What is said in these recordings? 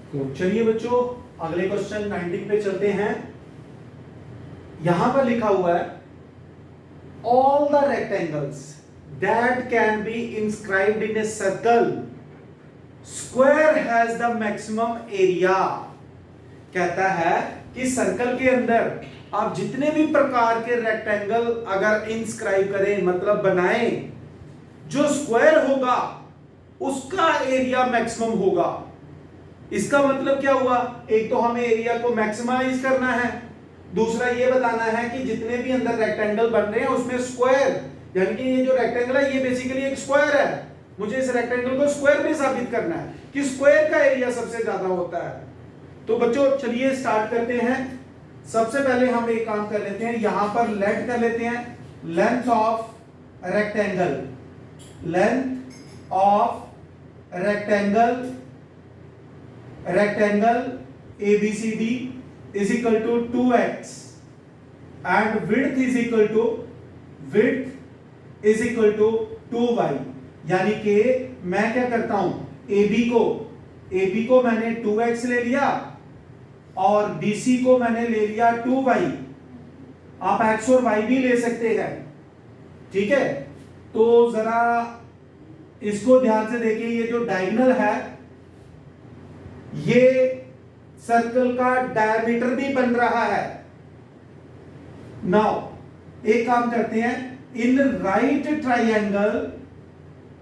तो चलिए बच्चों अगले क्वेश्चन 19 पे चलते हैं। यहां पर लिखा हुआ है all the rectangles that can be inscribed in a circle square has the maximum area. कहता है कि सर्कल के अंदर आप जितने भी प्रकार के रेक्टेंगल अगर इंस्क्राइब करें मतलब बनाएं, जो स्क्वायर होगा उसका एरिया मैक्सिमम होगा। इसका मतलब क्या हुआ, एक तो हमें एरिया को मैक्सिमाइज करना है, दूसरा ये बताना है कि जितने भी अंदर रेक्टेंगल बन रहे हैं उसमें स्क्वायर, यानी कि ये जो रेक्टेंगल है ये बेसिकली एक स्क्वायर है, मुझे इस रेक्टेंगल को स्क्वायर में साबित करना है कि स्क्वायर का एरिया सबसे ज्यादा होता है। तो बच्चों चलिए स्टार्ट करते हैं। सबसे पहले हम एक काम कर लेते हैं, यहां पर लेट कर लेते हैं length of rectangle, length of rectangle ABCD is equal to 2x and width is equal to 2y। यानी कि मैं क्या करता हूं, AB को मैंने 2x ले लिया और BC को मैंने ले लिया 2y। आप x और y भी ले सकते हैं, ठीक है। तो जरा इसको ध्यान से देखिए, ये जो डायगोनल है ये सर्कल का डायमीटर भी बन रहा है। नाउ एक काम करते हैं, इन राइट ट्राइंगल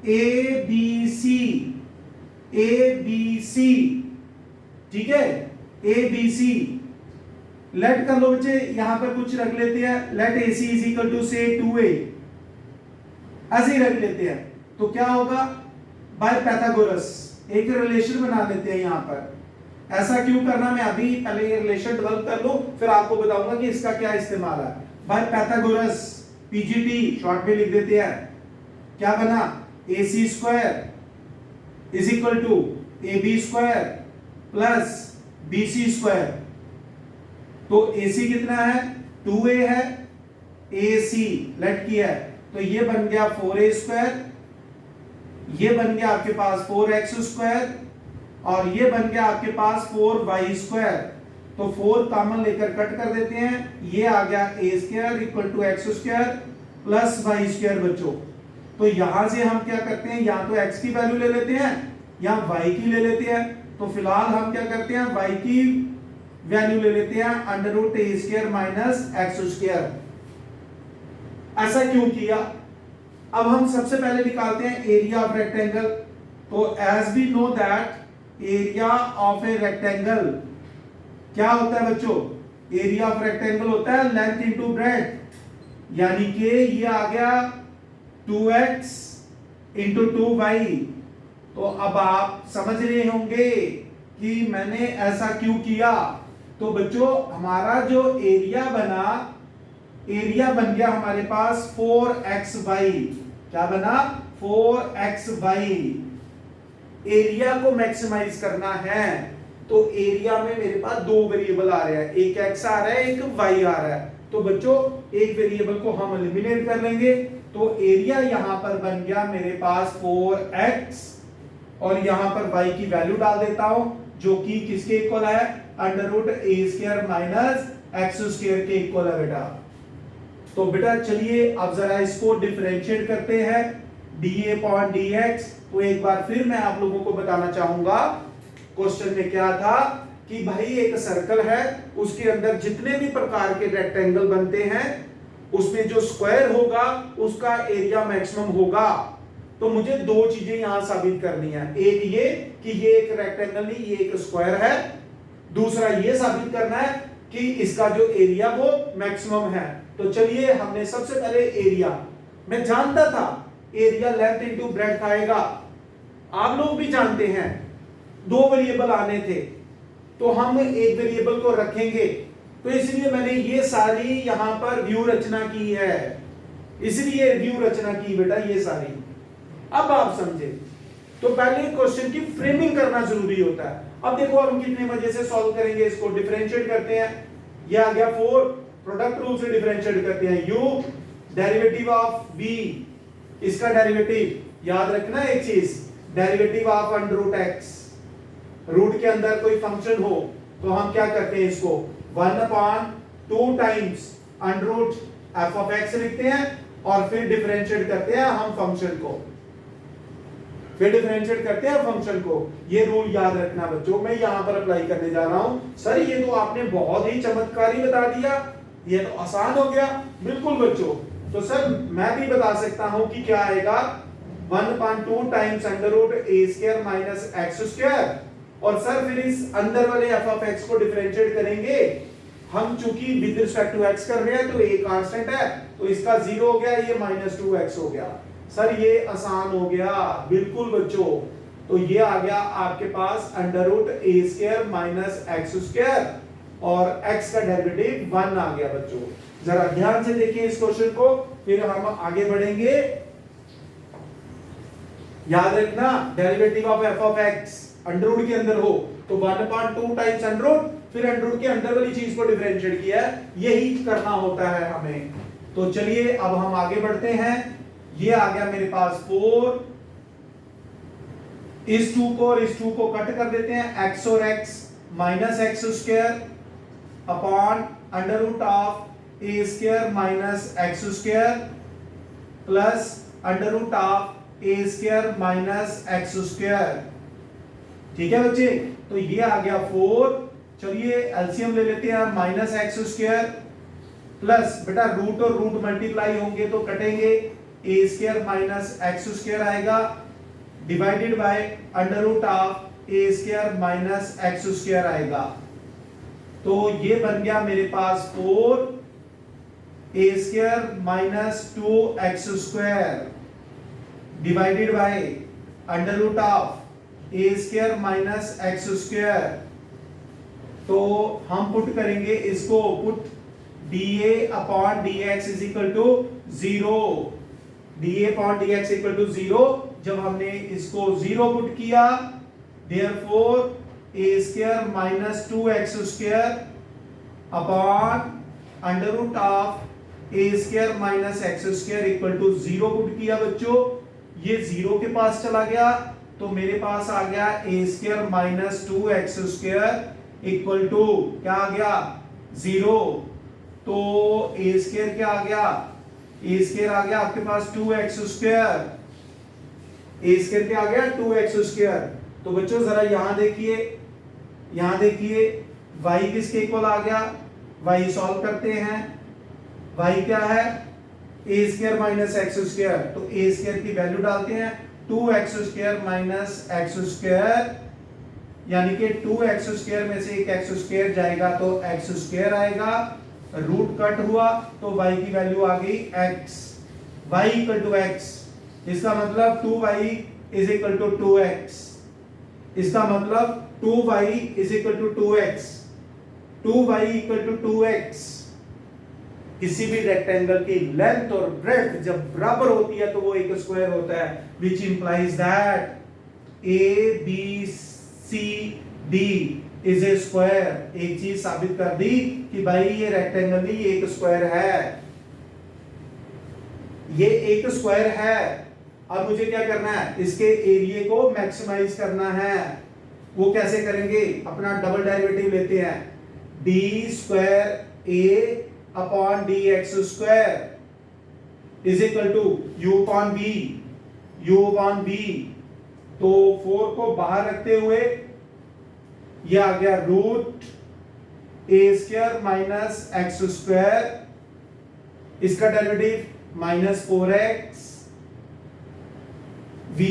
ABC, ठीक है, ABC लेट कर लो बच्चे, यहां पर कुछ रख लेते हैं, let AC is equal to से 2a, ऐसे ही रख लेते हैं। तो क्या होगा, बाय पाइथागोरस एक रिलेशन बना लेते हैं यहां पर। ऐसा क्यों करना, मैं अभी पहले ये रिलेशन डेवलप कर लूं फिर आपको बताऊंगा कि इसका क्या इस्तेमाल है। बाय पाइथागोरस PGT शॉर्ट में लिख देते हैं, क्या बना, AC square is equal to AB square plus BC square. तो AC कितना है, 2a है, AC लेट किया है, तो ये बन गया 4a स्क्वायर, ये बन गया आपके पास 4x स्क्वायर और ये बन गया आपके पास 4y स्क्वायर। तो 4 कॉमन लेकर कट कर देते हैं, ये आ गया a square equal to x square plus y square बच्चों। तो यहां से हम क्या करते हैं, या तो x की वैल्यू ले लेते हैं या y की ले लेते हैं। तो फिलहाल हम क्या करते हैं, y की वैल्यू ले लेते हैं under root a square minus x square. ऐसा क्यों किया, अब हम सबसे पहले निकालते हैं एरिया ऑफ रेक्टेंगल। तो as we know that area of a rectangle क्या होता है बच्चों, एरिया ऑफ रेक्टेंगल होता है लेंथ इनटू ब्रेड्थ, यानी कि ये आ गया 2x इंटू 2y। तो अब आप समझ रहे होंगे कि मैंने ऐसा क्यों किया। तो बच्चों हमारा जो एरिया बन गया हमारे पास 4xy, क्या बना, 4xy। एरिया को मैक्सिमाइज करना है तो एरिया में मेरे पास दो वेरिएबल आ रहे हैं, एक x आ रहा है एक y आ रहा है। तो बच्चों एक वेरिएबल को हम एलिमिनेट कर लेंगे, तो एरिया यहां पर बन गया मेरे पास 4x और यहां पर y की वैल्यू डाल देता हूं जो कि किसके इक्वल है, under root a square minus x square के इक्वल है बेटा। तो बेटा चलिए अब जरा इसको डिफरेंशिएट करते हैं, dA अपॉन dx। तो एक बार फिर मैं आप लोगों को बताना चाहूंगा क्वेश्चन में क्या था कि भाई एक सर्कल है, उसके अंदर जितने भी प्रकार के रेक्टेंगल बनते हैं उसमें जो स्क्वायर होगा उसका एरिया मैक्सिमम होगा। तो मुझे दो चीजें यहां साबित करनी है, एक ये कि ये एक रेक्टेंगल नहीं ये एक स्क्वायर है, दूसरा ये साबित करना है कि इसका जो एरिया वो मैक्सिमम है। तो चलिए हमने सबसे पहले एरिया, मैं जानता था एरिया लेंथ इनटू ब्रेड्थ आएगा, आप लोग भी जानते हैं, दो वेरिएबल आने थे तो हम एक वेरिएबल को रखेंगे, तो इसलिए मैंने ये सारी यहां पर व्यू रचना की है, इसलिए व्यू रचना की बेटा ये सारी। अब आप समझे, तो पहले क्वेश्चन की फ्रेमिंग करना जरूरी होता है। अब देखो हम कितने मजे से सॉल्व करेंगे इसको, डिफरेंशिएट करते हैं, ये आ गया 4, प्रोडक्ट रूल से डिफरेंशिएट करते हैं, u डेरिवेटिव ऑफ v, इसका डेरिवेटिव याद रखना एक चीज, derivative of under root x, root के अंदर कोई फंक्शन हो तो हम क्या करते हैं, इसको 1/2 times under root F of X लिखते हैं और फिर डिफरेंशिएट करते हैं हम फंक्शन को, फिर डिफरेंशिएट करते हैं फंक्शन को। ये रूल याद रखना बच्चों, मैं यहां पर अप्लाई करने जा रहा हूं। सर ये तो आपने बहुत ही चमत्कारी बता दिया, ये तो आसान हो गया। बिल्कुल बच्चों, तो सर मैं भी बता सकता हूं कि क्या आएगा, 1/2 टाइम्स अंडर रूट ए स्क्वायर माइनस एक्स स्क्वायर, और सर फिर इस अंदर वाले एफ ऑफ एक्स को डिफरेंशिएट करेंगे हम, चूंकि विद रिस्पेक्ट टू एक्स कर रहे हैं तो ए कांस्टेंट है तो इसका 0 हो गया, ये -2x हो गया। सर ये आसान हो गया। बिल्कुल बच्चों, तो ये आ गया आपके पास अंडर रूट ए स्क्वायर माइनस एक्स स्क्वायर और x का डेरिवेटिव 1 आ गया बच्चों। जरा ध्यान से देखिए इस क्वेश्चन को, फिर हम आगे बढ़ेंगे। याद रखना, derivative of F of X under root के अंदर हो तो 1/2 टाइम्स अंडर रूट, फिर अंडर रूट के अंदर वाली चीज को डिफरेंशिएट किया है, यही करना होता है हमें। तो चलिए अब हम आगे बढ़ते हैं। ये आ गया मेरे पास 4, इस 2 को और इस 2 को कट कर देते हैं, x और x minus X square upon under root of A square minus X square plus under root of A square minus X square. ठीक है बच्चे, तो ये आ गया 4। चलिए एलसीएम ले लेते हैं, माइनस एक्स स्क्वायर प्लस, बेटा रूट और रूट मल्टीप्लाई होंगे तो कटेंगे, A square minus X square आएगा divided by under root of A square minus X square आएगा। तो ये बन गया मेरे पास 4 A square minus 2x square divided by under root of A square minus X square. तो हम पुट करेंगे इसको, put dA upon dx is equal to 0, dA upon dx equal to 0। जब हमने इसको 0 पुट किया, therefore a square minus 2x square upon under root of a square minus x square equal to 0 put किया बच्चों, ये 0 के पास चला गया तो मेरे पास आ गया a square minus 2x square equal to क्या आ गया, 0। तो a स्क्वायर क्या आ गया, a स्क्वायर आ गया आपके पास 2x स्क्वायर, a स्क्वायर क्या आ गया 2x स्क्वायर। तो बच्चों जरा यहां देखिए, यहां देखिए y किसके इक्वल आ गया, y सॉल्व करते हैं, y क्या है a square minus X square, तो a स्क्वायर की वैल्यू डालते हैं 2x square minus X square, यानी कि 2x स्क्वायर में से एक x स्क्वायर जाएगा तो x स्क्वायर आएगा, रूट कट हुआ तो y की वैल्यू आ गई x, y equal to x, इसका मतलब 2y is equal to 2x, इसका मतलब 2y is equal to 2x, 2y equal to 2x। किसी भी रेक्टेंगल की लेंथ और ब्रेड्थ जब बराबर होती है तो वो एक स्क्वायर होता है, which implies that ABCD is a square। एक चीज साबित कर दी कि भाई ये रेक्टेंगल ही एक स्क्वायर है, ये एक स्क्वायर है। अब मुझे क्या करना है, इसके एरिया को मैक्सिमाइज करना है। वो कैसे करेंगे, अपना डबल डेरिवेटिव लेते हैं, d square a upon dx square is equal to u upon b, u upon b। तो 4 को बाहर रखते हुए ये आ गया root a square minus X square, इसका derivative minus 4x, v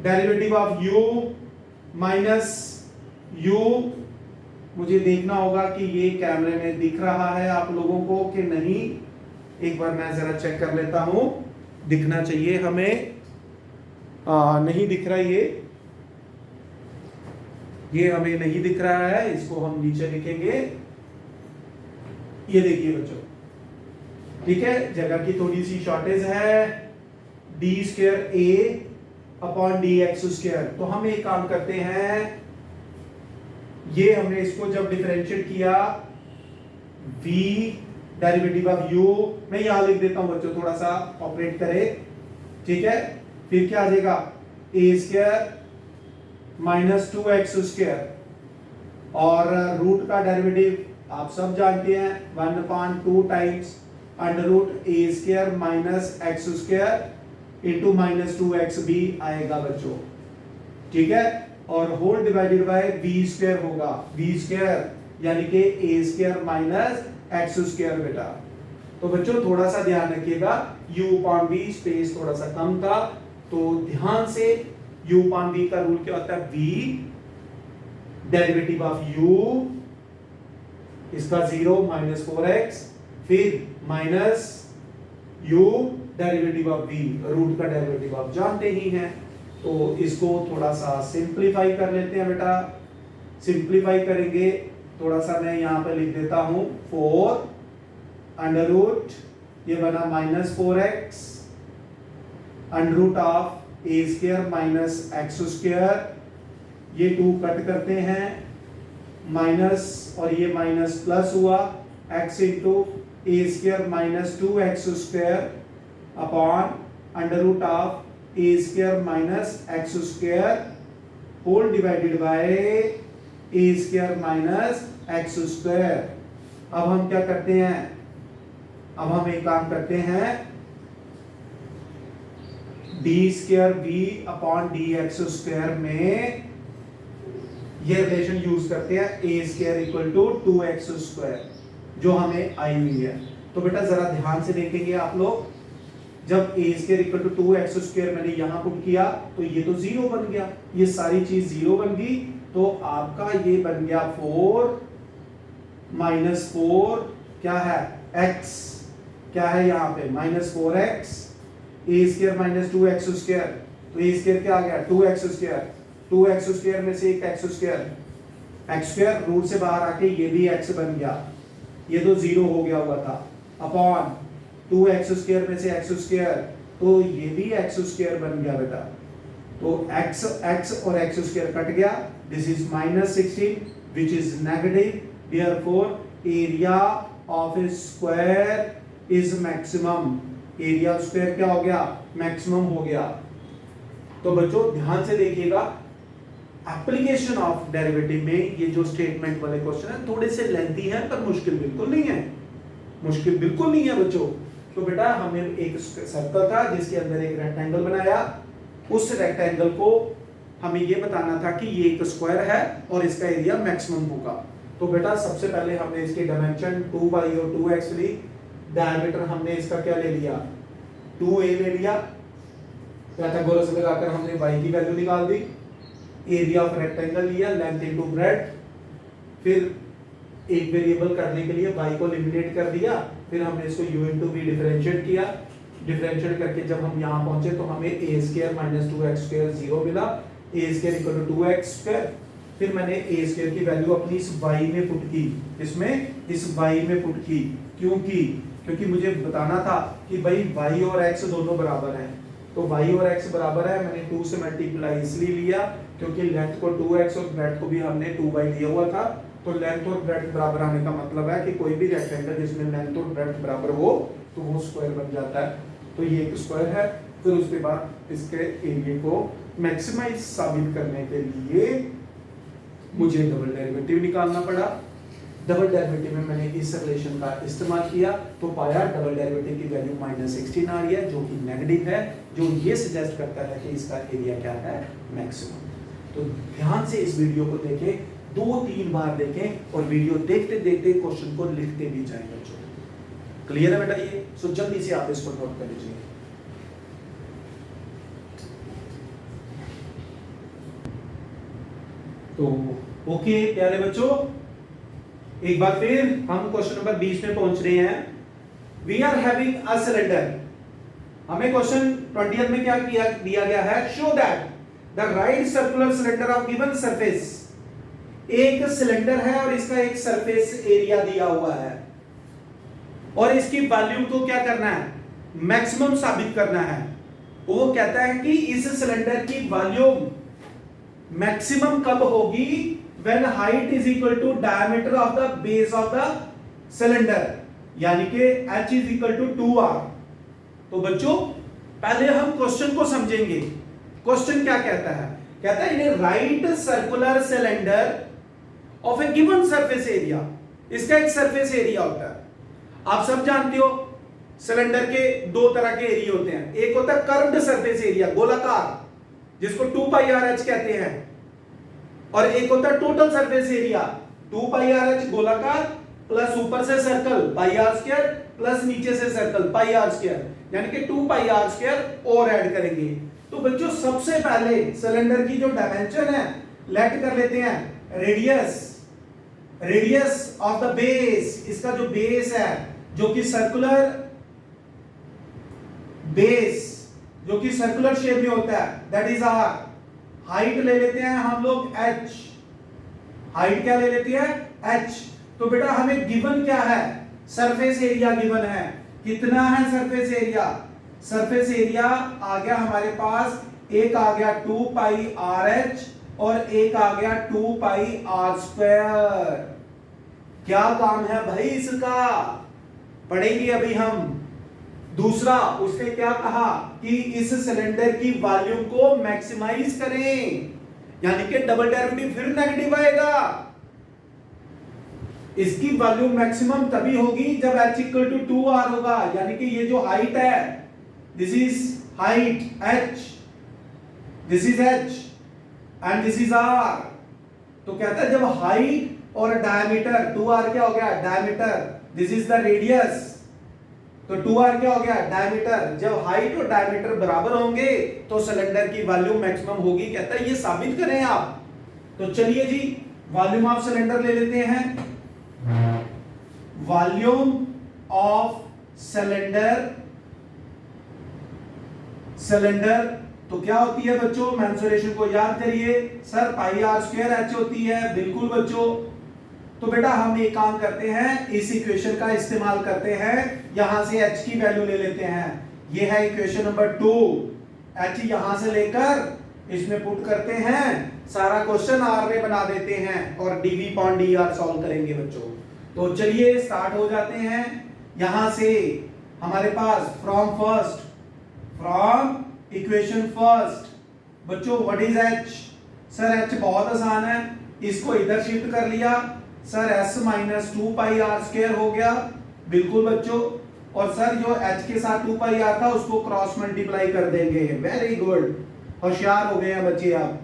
derivative of u minus u। मुझे देखना होगा कि ये कैमरे में दिख रहा है आप लोगों को कि नहीं, एक बार मैं जरा चेक कर लेता हूं, दिखना चाहिए हमें। नहीं दिख रहा ये हमें नहीं दिख रहा है, इसको हम नीचे लिखेंगे। ये देखिए बच्चों, ठीक है, जगह की थोड़ी सी शॉर्टेज है, डी स्क्वायर ए अपॉन डी एक्स स्क्वायर। तो हम एक काम करते हैं, ये हमने इसको जब डिफरेंशिएट किया, v डेरिवेटिव ऑफ u, मैं यहां लिख देता हूं बच्चों, थोड़ा सा ऑपरेट करे, ठीक है। फिर क्या आ जाएगा, a स्क्वायर माइनस 2x², और रूट का डेरिवेटिव आप सब जानते हैं 1/2 times √a² minus x² into minus 2x भी आएगा बच्चों, ठीक है। और होल डिवाइडेड बाय b² होगा, b² यानी कि a² माइनस x² बेटा। तो बच्चों थोड़ा सा ध्यान रखिएगा, u/v स्पेस थोड़ा सा कम था, तो ध्यान से u/v का रूल क्या होता है, v डेरिवेटिव ऑफ u इसका 0 माइनस 4x, फिर minus u derivative of v, root का डेरिवेटिव आप जानते ही हैं। तो इसको थोड़ा सा सिंप्लीफाई कर लेते हैं बेटा। सिंप्लीफाई करेंगे, थोड़ा सा मैं यहां पे लिख देता हूं 4 अंडर रूट, ये बना minus 4x under root of a² minus x², ये 2 कट करते हैं, माइनस और ये माइनस प्लस हुआ, x into a² minus 2x² upon under root of a² minus x² whole divided by a² minus x²। अब हम क्या करते हैं, अब हम एक काम करते हैं, d²v अपॉन dx² में ये रिलेशन यूज करते हैं, a² इक्वल टू 2x², जो हमें आई हुई है। तो बेटा जरा ध्यान से देखेंगे आप लोग, जब a² इक्वल टू 2x² मैंने यहां पुट किया तो ये तो 0 बन गया, ये सारी चीज 0 बन गई, तो आपका ये बन गया 4 माइनस 4 क्या है x, क्या है यहाँ पे minus 4x, a² minus 2x², तो a² क्या आ गया 2x², 2x² में से एक x², x² रूट से बाहर आके ये भी x बन गया, ये तो 0 हो गया हुआ था, अपॉन 2x² में से x², तो ये भी x² बन गया बेटा। तो x और x² कट गया, this is minus 16 which is negative, therefore area of A square is maximum, area square क्या हो गया मैक्सिमम हो गया। तो बच्चों ध्यान से देखिएगा, एप्लीकेशन ऑफ डेरिवेटिव में ये जो स्टेटमेंट वाले क्वेश्चन है थोड़े से लेंथी हैं, पर मुश्किल बिल्कुल नहीं है, मुश्किल बिल्कुल नहीं है बच्चों। तो बेटा हमने एक सर्कल था जिसके अंदर एक रेक्टेंगल बनाया, उस रेक्टेंगल को हमें ये बताना था कि ये एक स्क्वायर है और इसका एरिया मैक्सिमम होगा। तो बेटा सबसे पहले हमने इसके डायमेंशन 2y और 2x ली, डायमीटर हमने इसका क्या ले लिया 2a ले लिया, पाइथागोरस लगाकर हमने y की वैल्यू निकाल दी, एरिया ऑफ रेक्टेंगल लिया, लेंथ इनटू ब्रेड्थ, फिर एक वेरिएबल करने के लिए y को एलिमिनेट कर दिया, फिर हमने इसको u इंटू v डिफरेंशिएट किया, डिफरेंशिएट करके जब हम यहाँ पहुंचे तो हमें a² माइनस 2x² 0 मिला, a² इक्वल टू 2x², फिर मैंने a² की वैल्यू अपनी इस y में पुट की, इसमें इस y में पुट की, क्योंकि मुझे बताना था कि भाई y और x दोनों बराबर हैं, तो y और x बराबर है, मैंने 2 से मल्टीप्लाई इसलिए लिया क्योंकि लेंथ को 2x और ब्रेड्थ को भी हमने 2y लिया हुआ था, तो लेंथ और ब्रेड्थ बराबर आने का मतलब है कि कोई भी रेक्टेंगल जिसमें लेंथ और ब्रेड्थ बराबर हो तो वो स्क्वायर बन जाता है। तो ये एक स्क्वायर है, फिर उसके बाद इसके एरिया को मैक्सिमाइज साबित करने के लिए मुझे डबल डेरिवेटिव निकालना पड़ा। डबल डेरिवेटिव में मैंने इस रिलेशन का इस्तेमाल किया तो पाया डबल डेरिवेटिव की वैल्यू -16 आ रही है, जो कि नेगेटिव है, जो ये सजेस्ट करता है कि इसका एरिया क्या है मैक्सिमम। तो ध्यान से इस वीडियो को देखें, 2-3 बार देखें और वीडियो देखते देखते क्वेश्चन को लिखते भी जाएं बच्चों। क्लियर है बेटा ये? सो जल्दी से आप इसको नोट कर लीजिए। तो ओके प्यारे बच्चों, एक बार फिर हम क्वेश्चन नंबर 20 में पहुंच रहे हैं। We are having a cylinder, हमें क्वेश्चन 20 में क्या किया दिया गया है, show that the right circular cylinder of given surface, एक सिलेंडर है और इसका एक सरफेस एरिया दिया हुआ है और इसकी वॉल्यूम को क्या करना है मैक्सिमम साबित करना है। वो कहता है कि इस सिलेंडर की वॉल्यूम मैक्सिमम कब होगी, when height is equal to diameter of the base of the cylinder, यानी कि h is equal to 2r। तो बच्चों पहले हम क्वेश्चन को समझेंगे। क्वेश्चन क्या कहता है कहता है इन्हें right circular cylinder of A given surface area. इसका एक सरफेस एरिया होता है। आप सब जानते हो सिलेंडर के दो तरह के एरिया होते हैं, एक होता है कर्व्ड सरफेस एरिया, गोलाकार, जिसको 2 पाई आर एच कहते हैं, और एक होता है total surface area, 2 pi r h गोलाकार प्लस ऊपर से circle pi r square plus नीचे से सर्कल पाई आर स्क्वायर, यानी कि 2 पाई आर स्क्वायर और ऐड करेंगे। तो बच्चों सबसे पहले सिलेंडर की जो डायमेंशन है लेट कर लेते हैं radius, radius of the base, इसका जो बेस है जो कि सर्कुलर बेस जो कि सर्कुलर शेप में होता है, दैट इज आर। हाइट ले लेते हैं हम लोग h, हाइट क्या ले लेती है h। तो बेटा हमें गिवन क्या है, सरफेस एरिया गिवन है। कितना है सरफेस एरिया, सरफेस एरिया आ गया हमारे पास, एक आ गया 2 पाई आर एच और एक आ गया 2 पाई आर स्क्वायर। क्या काम है भाई इसका, पढ़ेंगे अभी हम। दूसरा उसने क्या कहा कि इस सिलेंडर की वॉल्यूम को मैक्सिमाइज करें, यानी कि डबल डेरिवेटिव फिर नेगेटिव आएगा। इसकी वॉल्यूम मैक्सिमम तभी होगी जब h इक्वल टू 2r होगा, यानी कि ये जो हाइट है this is height h, this is h and this is r। तो कहता है जब हाइट और डायमीटर 2r क्या हो गया diameter, this is the radius, तो 2r क्या हो गया डायमीटर। जब हाइट और डायमीटर बराबर होंगे तो सिलेंडर की वॉल्यूम मैक्सिमम होगी। कहता है ये साबित करें आप। तो चलिए जी वॉल्यूम ऑफ सिलेंडर ले लेते हैं। वॉल्यूम ऑफ सिलेंडर, सिलेंडर तो क्या होती है बच्चों, मेंसुरेशन को याद करिए sir, pi r square h होती है। बिल्कुल बच्चों। तो बेटा हम एक काम करते हैं, इस इक्वेशन का इस्तेमाल करते हैं, यहां से h की वैल्यू ले लेते हैं। ये है इक्वेशन नंबर 2, h यहां से लेकर इसमें पुट करते हैं, सारा क्वेश्चन r में बना देते हैं और dv अपॉन dr सॉल्व करेंगे बच्चों। तो चलिए स्टार्ट हो जाते हैं। यहां से हमारे पास फ्रॉम इक्वेशन फर्स्ट बच्चों what is h, sir h बहुत आसान है, इसको इधर शिफ्ट कर लिया sir, s minus 2 pi r square हो गया। बिल्कुल बच्चों। और सर जो h के साथ 2 पाई आर था उसको क्रॉस मल्टीप्लाई कर देंगे। वेरी गुड, होशियार हो गए हैं बच्चे आप।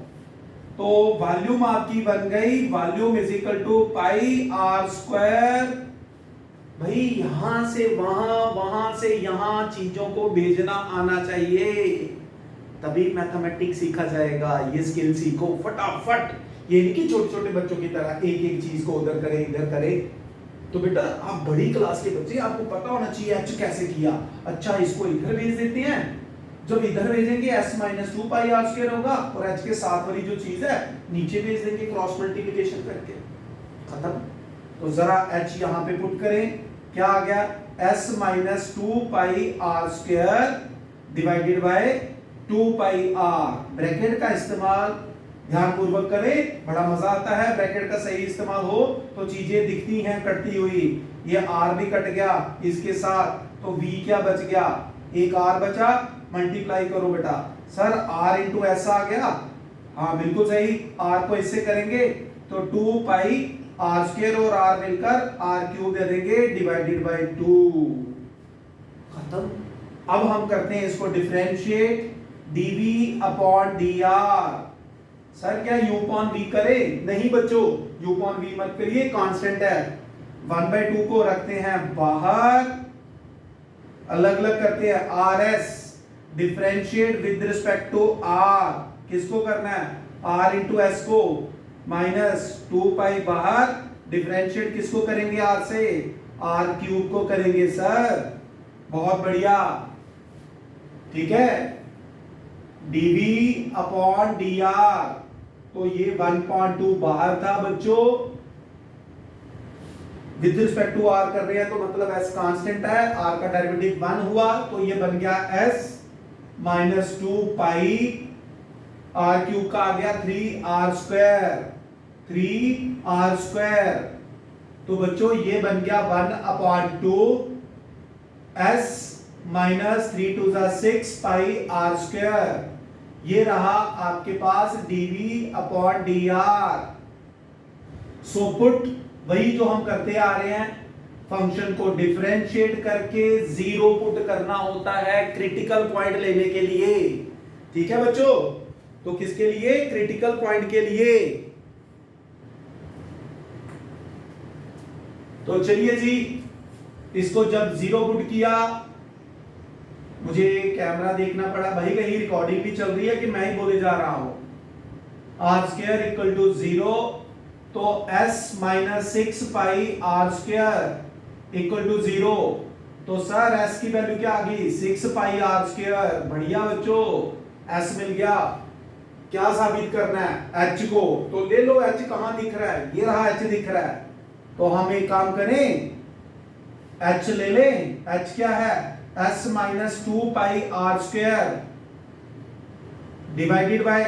तो वॉल्यूम आपकी बन गई, volume is equal to pi r square. भाई यहां से वहां, वहां से यहां चीजों को भेजना आना चाहिए, तभी मैथमेटिक्स सीखा जाएगा। ये स्किल सीखो फटाफट, ये नहीं कि छोटे छोटे बच्चों की तरह एक एक चीज को उधर करे इधर करे। तो बेटा आप बड़ी क्लास के बच्चे, आपको पता होना चाहिए h कैसे किया। अच्छा इसको इधर भेज देते हैं, जब इधर भेजेंगे s minus 2 pi r square होगा और h के साथ वाली जो चीज है नीचे भेज देंगे क्रॉस मल्टीप्लिकेशन करके, खत्म। तो जरा h यहां पे पुट करें, क्या आ गया s minus 2 pi r square divided by 2 pi r। Bracket का इस्तेमाल ध्यान पूर्वक करें, बड़ा मजा आता है। ब्रैकेट का सही इस्तेमाल हो तो चीजें दिखती हैं कटती हुई। ये r भी कट गया इसके साथ, तो v क्या बच गया, एक r बचा, मल्टीप्लाई करो बेटा। सर r इंटू एस आ गया, हाँ बिल्कुल सही। r को इससे करेंगे तो 2 पाई आर स्क्वायर और r मिलकर r क्यूब दे देंगे डिवाइडेड बाय 2, खत्म। अब हम करते हैं इसको differentiate, dv upon dr। Sir क्या u अपॉन v करें, नहीं बच्चों u अपॉन v मत करिए, कांस्टेंट है। 1/2 को रखते हैं बाहर, अलग अलग करते हैं rs, differentiate with respect to r। किसको करना है, r इंटू एस को, माइनस 2 पाई बाहर, डिफरेंशिएट किसको करेंगे r से, r क्यूब को करेंगे सर। बहुत बढ़िया, ठीक है। dv अपॉन dr, तो ये 1.2 बाहर था बच्चों, विद रिस्पेक्ट टू r कर रहे हैं तो मतलब s कांस्टेंट है, r का डेरिवेटिव 1 हुआ तो ये बन गया s minus 2 pi, r cube का आ गया 3r स्क्वायर, 3r स्क्वायर। तो बच्चों ये बन गया 1/2 s minus 3 to the 6 pi r square. ये रहा आपके पास dv/dr। सो पुट वही जो हम करते आ रहे हैं, फंक्शन को डिफरेंशिएट करके जीरो पुट करना होता है क्रिटिकल पॉइंट लेने के लिए। ठीक है बच्चों, तो किसके लिए? क्रिटिकल पॉइंट के लिए। तो चलिए जी, इसको जब जीरो पुट किया, मुझे कैमरा देखना पड़ा भाई, कहीं रिकॉर्डिंग भी चल रही है कि मैं ही बोले जा रहा हूं। r² इक्वल टू 0, तो s minus 6 pi r² equal to 0। तो सर s की वैल्यू क्या आ गई? 6 पाई r²। बढ़िया बच्चों, s मिल गया। क्या साबित करना है? h को। तो ले लो, h कहां दिख रहा है? ये रहा h दिख रहा है। तो हम एक काम करें, h ले लें। h क्या है? s minus 2 pi r² divided by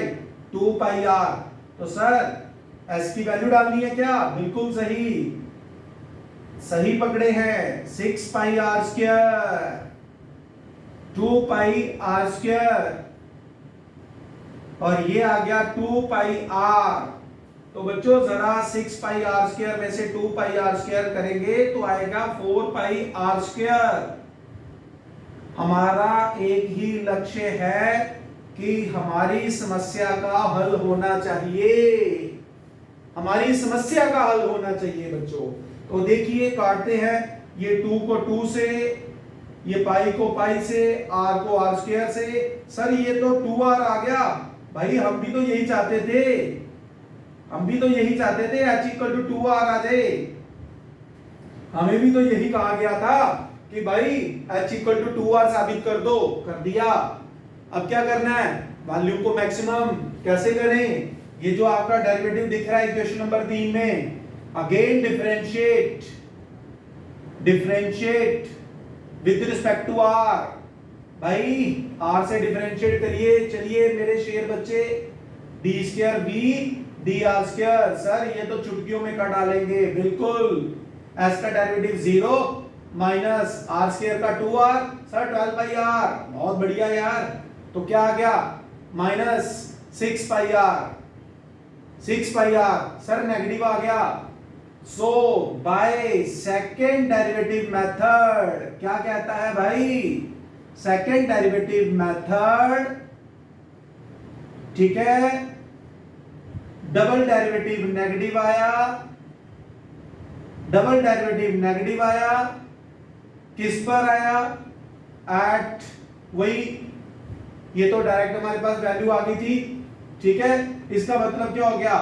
2 pi r। तो सर s की वैल्यू डालनी है क्या? बिल्कुल सही, सही पकड़े हैं। 6 पाई r², 2 पाई r², और ये आ गया 2 पाई r। तो बच्चों जरा 6 पाई r² में से 2 पाई r² करेंगे तो आएगा 4 पाई r²। हमारा एक ही लक्ष्य है कि हमारी समस्या का हल होना चाहिए, हमारी समस्या का हल होना चाहिए बच्चों। तो देखिए काटते हैं, ये 2 को 2 से, ये पाई को पाई से, r को r² से। सर ये तो 2r आ गया भाई, हम भी तो यही चाहते थे, हम भी तो यही चाहते थे h इक्वल टू 2r आ जाए। हमें भी तो यही कहा गया था कि भाई h इक्वल टू 2r साबित कर दो, कर दिया। अब क्या करना है? वॉल्यूम को मैक्सिमम कैसे करें? ये जो आपका डेरिवेटिव दिख रहा है इक्वेशन नंबर 3 में, again differentiate, differentiate with respect to r। भाई r से डिफरेंशिएट करिए। चलिए मेरे शेर बच्चे, d² dr²। सर ये तो चुटकियों में कर डालेंगे, बिल्कुल। s का डेरिवेटिव 0 माइनस r² का 2r, सर 12 पाई r। बहुत बढ़िया यार। तो क्या आ गया? माइनस 6 पाई r, 6 पाई r। सर नेगेटिव आ गया। सो बाय सेकेंड डेरिवेटिव मेथड, क्या कहता है भाई? सेकेंड डेरिवेटिव मेथड, ठीक है। डबल डेरिवेटिव नेगेटिव आया, डबल डेरिवेटिव नेगेटिव आया, किस पर आया? एट, वही, ये तो डायरेक्ट हमारे पास वैल्यू आ गई थी, ठीक है। इसका मतलब क्या हो गया?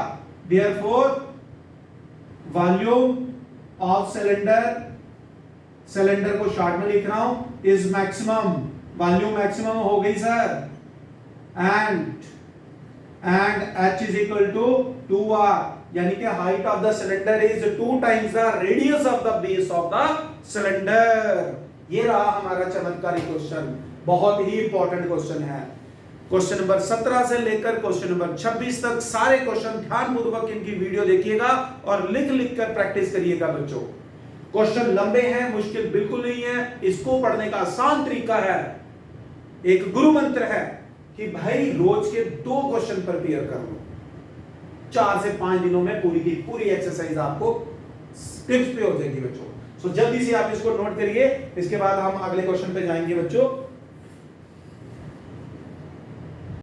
Therefore volume of cylinder, cylinder को शॉर्ट में लिख रहा हूं, इज मैक्सिमम, वॉल्यूम मैक्सिमम हो गई sir. And h is equal to 2r, यानी कि height of the cylinder is 2 times the radius of the base of the cylinder. ये रहा हमारा चमत्कारी क्वेश्चन, बहुत ही इंपॉर्टेंट क्वेश्चन है। क्वेश्चन नंबर 17 से लेकर क्वेश्चन नंबर 26 तक सारे क्वेश्चन ध्यानपूर्वक इनकी वीडियो देखिएगा और लिख लिख कर प्रैक्टिस करिएगा बच्चों। क्वेश्चन लंबे हैं, मुश्किल बिल्कुल नहीं है। इसको पढ़ने का आसान तरीका है, एक गुरु मंत्र है कि भाई रोज के 2 क्वेश्चन प्रिपेयर कर लो। 4 से 5 दिनों में पूरी की पूरी एक्सरसाइज आपको टिप्स पे हो जाएगी बच्चों। सो जल्दी से आप इसको नोट करिए, इसके बाद हम अगले क्वेश्चन पे जाएंगे बच्चों।